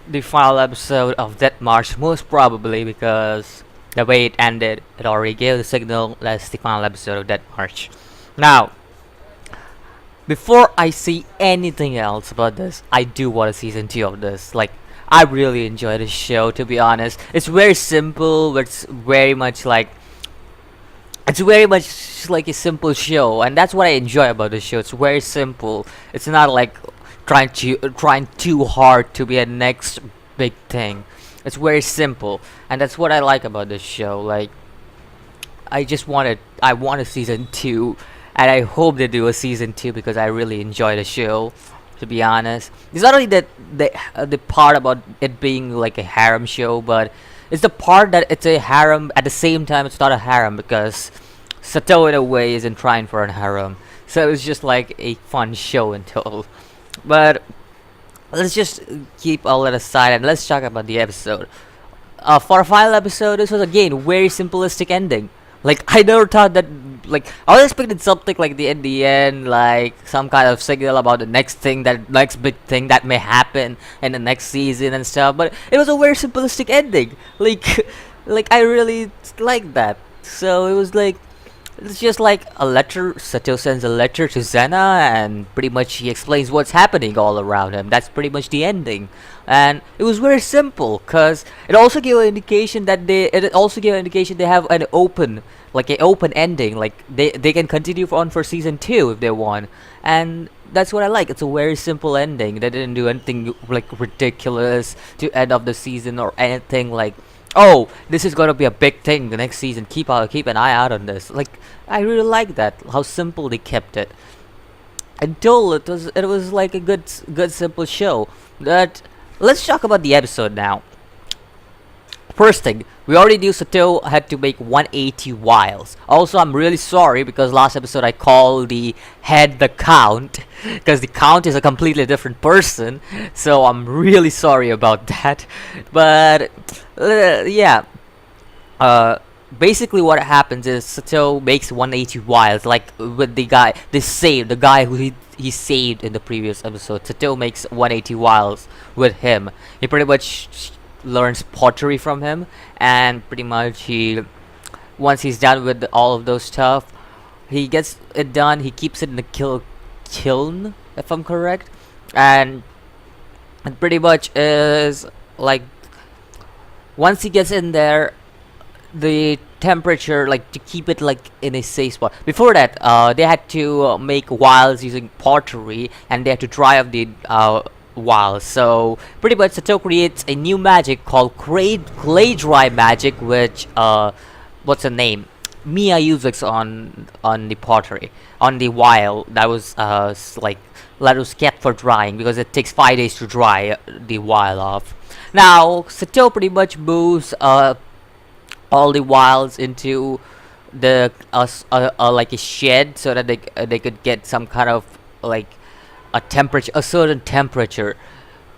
the final episode of that March, most probably because the way it ended, it already gave the signal that's the final episode of that March. Now, before I see anything else about this, I do want a season 2 of this. Like, I really enjoy this show, to be honest. It's very simple, but it's very much like a simple show, and that's what I enjoy about the show. It's very simple. It's not like trying too hard to be a next big thing. It's very simple, and that's what I like about this show. Like, I want a season 2, and I hope they do a season 2 because I really enjoy the show, to be honest. It's not only that the part about it being like a harem show, but it's the part that it's a harem at the same time it's not a harem because Sato in a way isn't trying for a harem. So it's just like a fun show in total. But let's just keep all that aside and let's talk about the episode. For a final episode, this was again very simplistic ending. Like, I never thought that. Like, I was expecting something like in the end, like some kind of signal about the next thing, that next big thing that may happen in the next season and stuff. But it was a very simplistic ending. Like, like I really like that. So it was like it's just like a letter. Sato sends a letter to Zena, and pretty much he explains what's happening all around him. That's pretty much the ending, and it was very simple. Cause it also gave an indication that they have an open, like an open ending. Like they can continue on for season 2 if they want, and that's what I like. It's a very simple ending. They didn't do anything like ridiculous to end of the season or anything like, oh, this is gonna be a big thing the next season. Keep an eye out on this. Like, I really like that how simple they kept it. Until it was like a good simple show. That let's talk about the episode now. First thing, we already knew Sato had to make 180 wiles. Also, I'm really sorry because last episode I called the head the count because the count is a completely different person. So I'm really sorry about that. But yeah, uh, basically what happens is Sato makes 180 wiles, like with the guy who he saved in the previous episode. Sato makes 180 wiles with him. He pretty much learns pottery from him, and pretty much once he's done with all of those stuff, he gets it done. He keeps it in the kiln, if I'm correct, and it pretty much is like once he gets in there, the temperature, like to keep it like in a safe spot. Before that, they had to make wiles using pottery, and they had to dry up the wiles. So pretty much Sato creates a new magic called clay dry magic, which what's the name? Mia uses on the pottery, on the wile that was like that was kept for drying because it takes 5 days to dry the wile off. Now Sato pretty much moves all the wiles into the like a shed so that they could get some kind of like a certain temperature,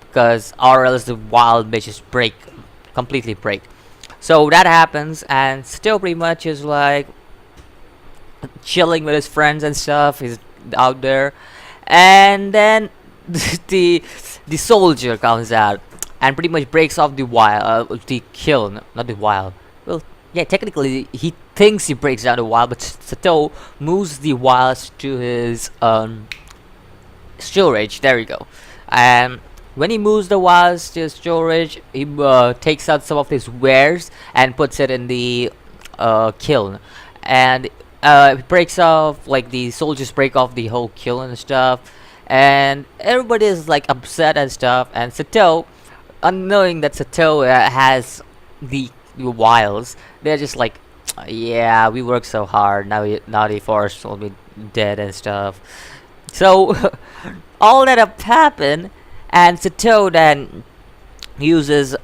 because or else the wild may just completely break. So that happens, and still pretty much is like chilling with his friends and stuff. He's out there, and then the the soldier comes out and pretty much breaks off the kiln, not the wild. Well, yeah, technically he thinks he breaks down the wild, but Sato moves the wilds to his storage. There we go. And when he moves the wilds to his storage, he takes out some of his wares and puts it in the kiln, and breaks off, like the soldiers break off the whole kiln and stuff, and everybody is like upset and stuff, and Sato, unknowing that Sato has the wiles, they're just like, yeah, we worked so hard, now the forest will be dead and stuff. So all that have happened, and Sato then uses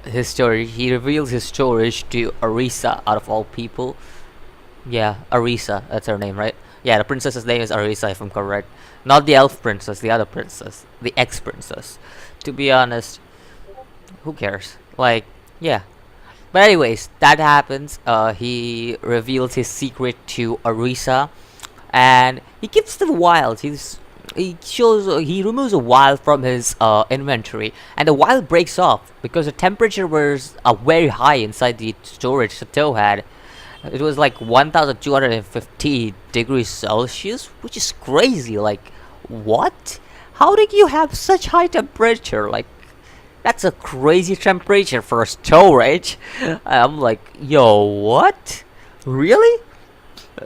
his storage. He reveals his storage to Arisa, out of all people. Yeah, Arisa, that's her name, right? Yeah, the princess's name is Arisa, if I'm correct. Not the elf princess, the other princess, the ex-princess. To be honest, who cares? Like, yeah. But anyways, that happens. He reveals his secret to Arisa, and he keeps the wild. he removes a vial from his inventory, and the vial breaks off because the temperature was very high inside the storage Sato had. It was like 1250 degrees Celsius, which is crazy. Like, what? How did you have such high temperature? Like, that's a crazy temperature for a storage. I'm like, yo, what? Really?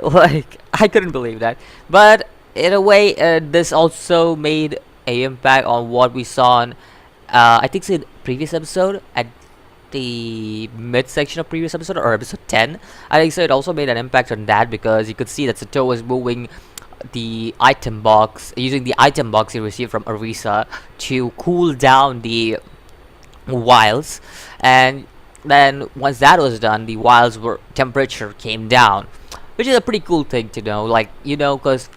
Like, I couldn't believe that. But in a way, this also made a impact on what we saw on, I think, in previous episode at the midsection of previous episode or episode 10. I think so. It also made an impact on that because you could see that Sato was moving the item box using the item box he received from Arisa to cool down the vials, and then once that was done, the vials were temperature came down, which is a pretty cool thing to know. Like, because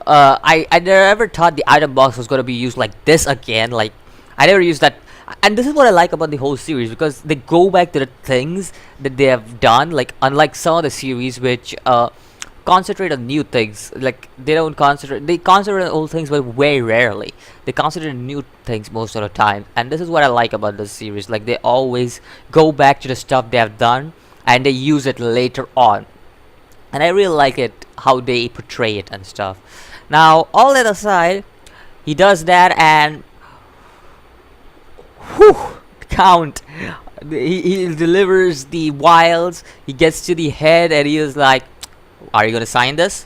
I never ever thought the item box was gonna be used like this again. Like, I never used that, and this is what I like about the whole series because they go back to the things that they have done. Like, unlike some of the series which concentrate on new things. Like, they concentrate on old things, but very rarely. They concentrate on new things most of the time, and this is what I like about this series. Like, they always go back to the stuff they have done and they use it later on, and I really like it how they portray it and stuff. Now, all that aside, he does that, and whew, count. He delivers the vials. He gets to the head, and he is like, "Are you gonna sign this?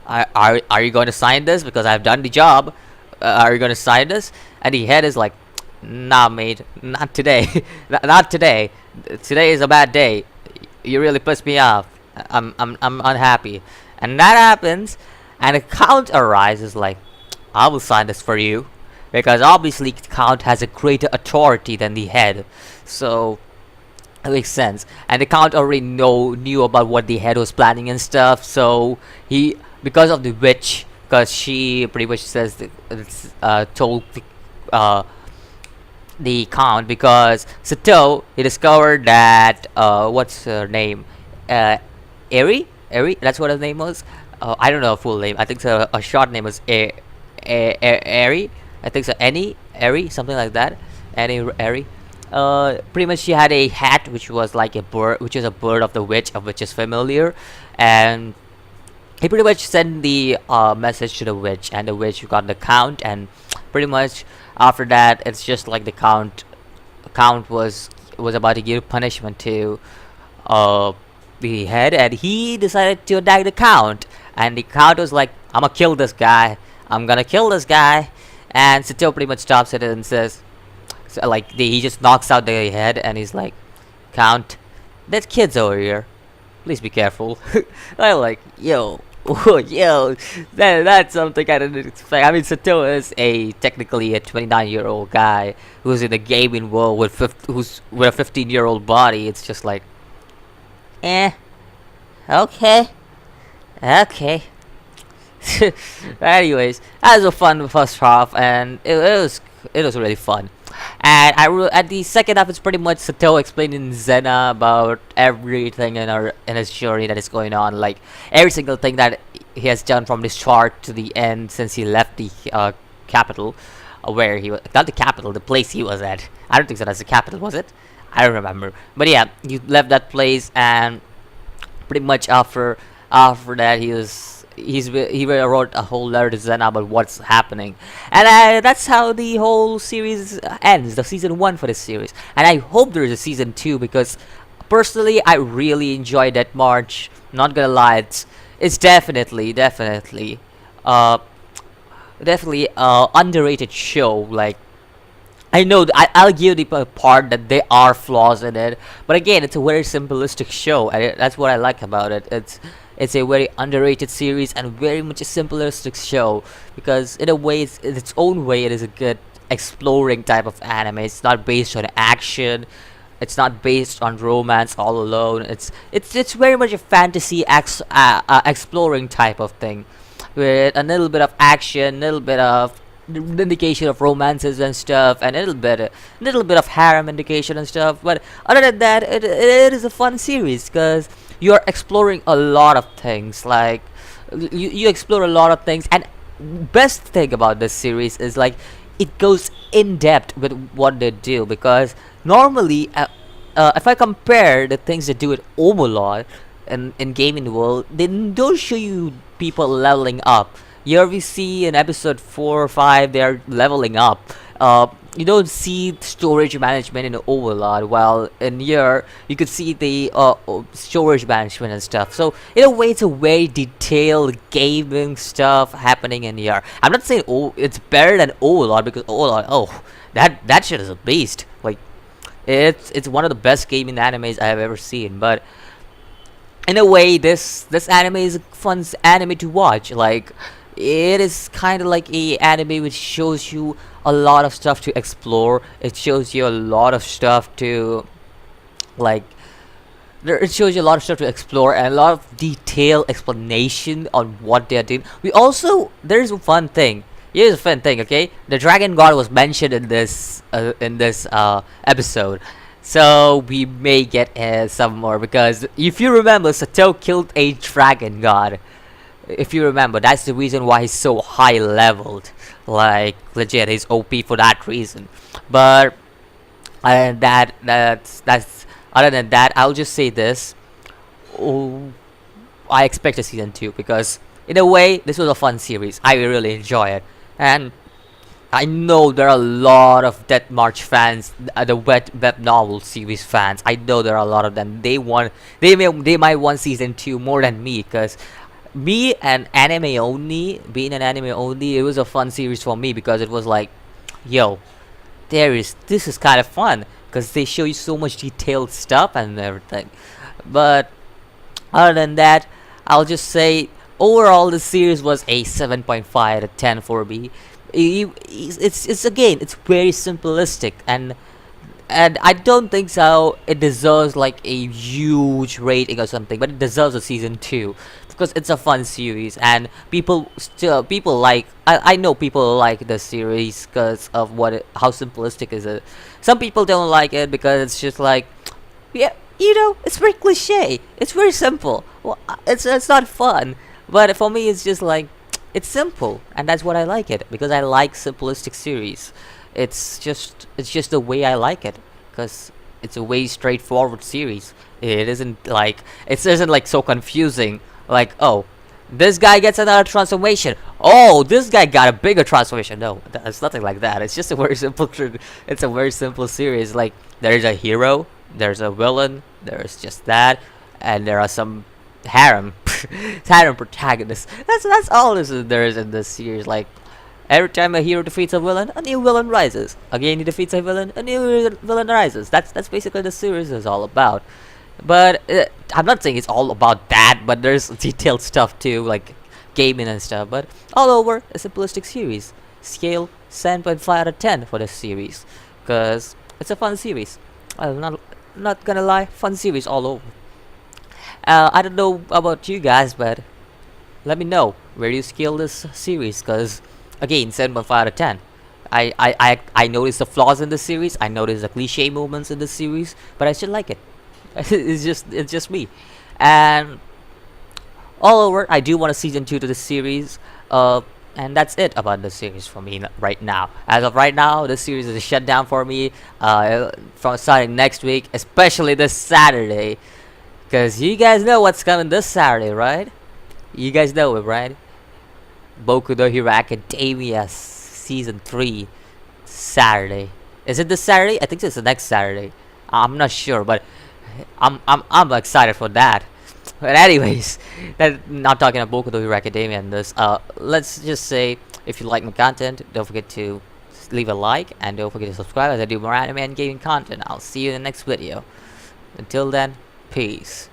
Are you going to sign this? Because I've done the job. Are you gonna sign this?" And the head is like, "Nah, mate, not today. Not today. Today is a bad day. You really pissed me off. I'm unhappy." And that happens, and the count arises like, "I will sign this for you," because obviously count has a greater authority than the head, so it makes sense. And the count already knew about what the head was planning and stuff, so he, because of the witch, because she pretty much says that told the count, because Sato, he discovered that what's her name, Eri, that's what her name was. I don't know a full name. I think so. A short name was Eri. I think so. Eri, something like that. Eri. Pretty much she had a hat which was like a bird, which is a bird of the witch, of which is familiar, and he pretty much sent the message to the witch, and the witch got the count, and pretty much after that, it's just like the count was about to give punishment to the head, and he decided to attack the count, and the count was like, "I'm gonna kill this guy. I'm gonna kill this guy," and Sato pretty much stops it and says, so, like, he just knocks out the head, and he's like, "Count, there's kids over here. Please be careful." I like, yo, yo, that's something I didn't expect. I mean, Sato is technically a 29-year-old guy who's in the gaming world who's with a 15-year-old body. It's just like, okay. Anyways, that was a fun first half, and it was really fun. And at the second half, it's pretty much Sato explaining Zena about everything in his journey that is going on, like every single thing that he has done from the start to the end since he left the capital, where he was, not the capital, the place he was at. I don't think so. That's the capital, was it? I don't remember. But yeah, he left that place, and pretty much after that, he wrote a whole letter to Zena about what's happening, and that's how the whole series ends, the season 1 for this series. And I hope there is a season 2, because personally I really enjoyed that March. Not gonna lie, it's definitely underrated show. Like, I know I'll give the part that there are flaws in it, but again, it's a very simplistic show, and that's what I like about it. It's a very underrated series and very much a simplistic show, because in a way, in its own way, it is a good exploring type of anime. It's not based on action. It's not based on romance all alone. It's very much a fantasy exploring type of thing, with a little bit of action, a little bit of indication of romances and stuff, and a little bit of harem indication and stuff. But other than that, it is a fun series, because you're exploring a lot of things. Like, you explore a lot of things, and best thing about this series is like it goes in depth with what they do, because normally if I compare the things they do at Overlord and in gaming world, they don't show you people leveling up. Here we see in episode 4 or 5 they are leveling up. You don't see storage management in Overlord, while in here you could see the storage management and stuff. So in a way, it's a very detailed gaming stuff happening in here. I'm not saying it's better than Overlord, because Overlord, oh, that shit is a beast. Like it's one of the best gaming animes I have ever seen. But in a way, this anime is a fun anime to watch. Like it is kind of like a anime which shows you a lot of stuff to explore. It shows you a lot of stuff to like it shows you a lot of stuff to explore, and a lot of detailed explanation on what they're doing. We also, there's a fun thing. Here's a fun thing, okay? The Dragon God was mentioned in this episode, so we may get some more, because if you remember, Sato killed a Dragon God. If you remember, that's the reason why he's so high leveled. Like legit, he's OP for that reason. But other than that, that's other than that, I'll just say this. Oh, I expect a season 2, because in a way this was a fun series. I really enjoy it, and I know there are a lot of Death March fans, the web novel series fans. I know there are a lot of them. They might want season 2 more than me, because me and anime only, being an anime only, it was a fun series for me, because it was like, yo, this is kind of fun, because they show you so much detailed stuff and everything. But other than that, I'll just say overall the series was a 7.5 out of 10 for me. It's again, it's very simplistic, and I don't think so it deserves like a huge rating or something, but it deserves a season 2, because it's a fun series, and people like, I know people like the series because of how simplistic is it. Some people don't like it because it's just like, yeah, it's very cliche, it's very simple. Well, it's not fun. But for me, it's just like, it's simple, and that's what I like it, because I like simplistic series. It's just the way I like it, because it's a way straightforward series. It isn't like so confusing, like, oh, this guy gets another transformation, oh, this guy got a bigger transformation. No, it's nothing like that. It's just a very simple it's a very simple series. Like, there's a hero, there's a villain, there's just that, and there are some harem harem protagonists. That's all there is in this series. Like, every time a hero defeats a villain, a new villain rises. Again, he defeats a villain, a new villain rises. That's basically the series is all about. But I'm not saying it's all about that, but there's detailed stuff too, like gaming and stuff. But all over, a simplistic series. Scale 7.5 out of 10 for this series, because it's a fun series. I'm not gonna lie, fun series all over. I don't know about you guys, but let me know where you scale this series, because again, 7.5 out of 10. I notice the flaws in the series, I notice the cliche moments in the series, but I still like it. It's just me. And all over, I do want a season 2 to the series. And that's it about the series for me right now. As of right now, the series is a shutdown for me. From starting next week, especially this Saturday, because you guys know what's coming this Saturday, right? You guys know it, right? Boku no Hero Academia season 3 Saturday. Is it this Saturday? I think it's the next Saturday. I'm not sure, but I'm excited for that. But anyways, not talking about Boku no Hero Academia and this. Let's just say, if you like my content, don't forget to leave a like, and don't forget to subscribe as I do more anime and gaming content. I'll see you in the next video. Until then, peace.